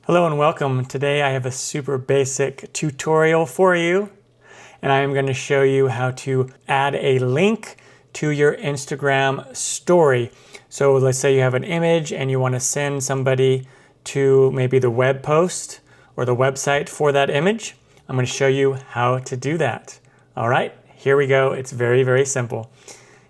Hello and welcome. Today I have a super basic tutorial for you, and I am going to show you how to add a link to your Instagram story. So let's say you have an image and you want to send somebody to maybe the web post or the website for that image. I'm going to show you how to do that. All right, here we go. It's very, very simple.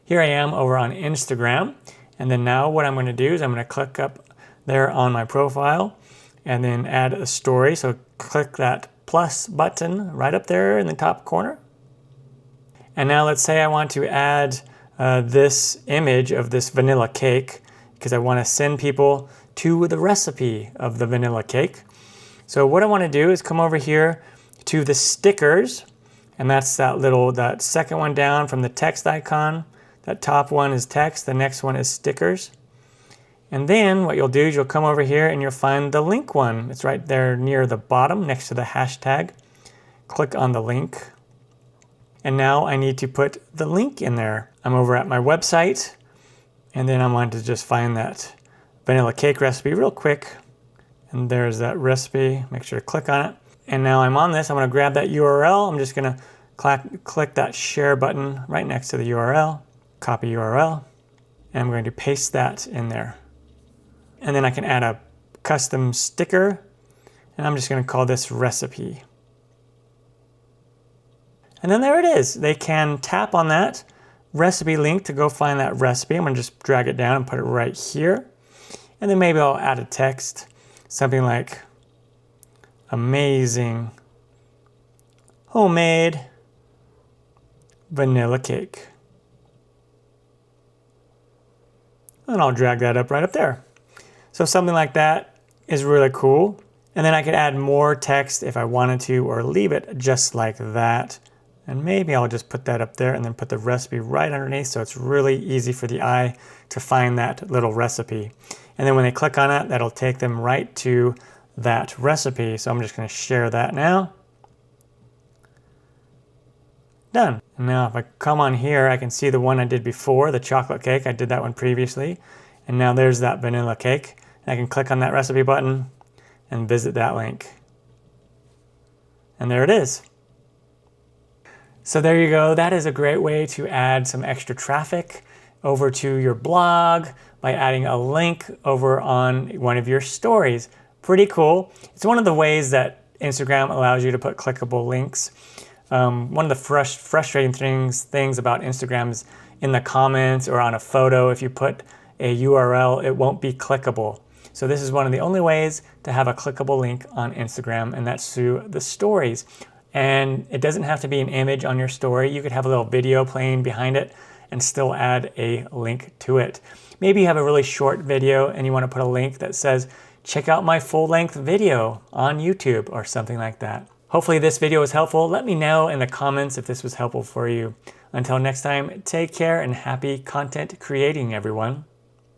Here I am over on Instagram, and then now what I'm going to do is I'm going to click up there on my profile and then add a story. So click that plus button right up there in the top corner. And now let's say I want to add this image of this vanilla cake because I want to send people to the recipe of the vanilla cake. So what I want to do is come over here to the stickers, and that's that second one down from the text icon. That top one is text, the next one is stickers. And then what you'll do is you'll come over here and you'll find the link one. It's right there near the bottom next to the hashtag. Click on the link. And now I need to put the link in there. I'm over at my website, and then I'm going to just find that vanilla cake recipe real quick. And there's that recipe. Make sure to click on it. And now I'm on this. I'm going to grab that URL. I'm just going to click that share button right next to the URL. Copy URL. And I'm going to paste that in there. And then I can add a custom sticker, and I'm just going to call this recipe. And then there it is. They can tap on that recipe link to go find that recipe. I'm going to just drag it down and put it right here. And then maybe I'll add a text, something like amazing homemade vanilla cake. And I'll drag that up right up there. So something like that is really cool. And then I could add more text if I wanted to, or leave it just like that. And maybe I'll just put that up there and then put the recipe right underneath, so it's really easy for the eye to find that little recipe. And then when they click on it, that'll take them right to that recipe. So I'm just going to share that now. Done. And now if I come on here, I can see the one I did before, the chocolate cake. I did that one previously. And now there's that vanilla cake. And I can click on that recipe button and visit that link. And there it is. So there you go. That is a great way to add some extra traffic over to your blog by adding a link over on one of your stories. Pretty cool. It's one of the ways that Instagram allows you to put clickable links. One of the frustrating things about Instagram is in the comments or on a photo, if you put a URL, it won't be clickable. So this is one of the only ways to have a clickable link on Instagram, and that's through the stories. And it doesn't have to be an image on your story. You could have a little video playing behind it and still add a link to it. Maybe you have a really short video and you want to put a link that says, check out my full-length video on YouTube or something like that. Hopefully this video was helpful. Let me know in the comments if this was helpful for you. Until next time, take care and happy content creating, everyone.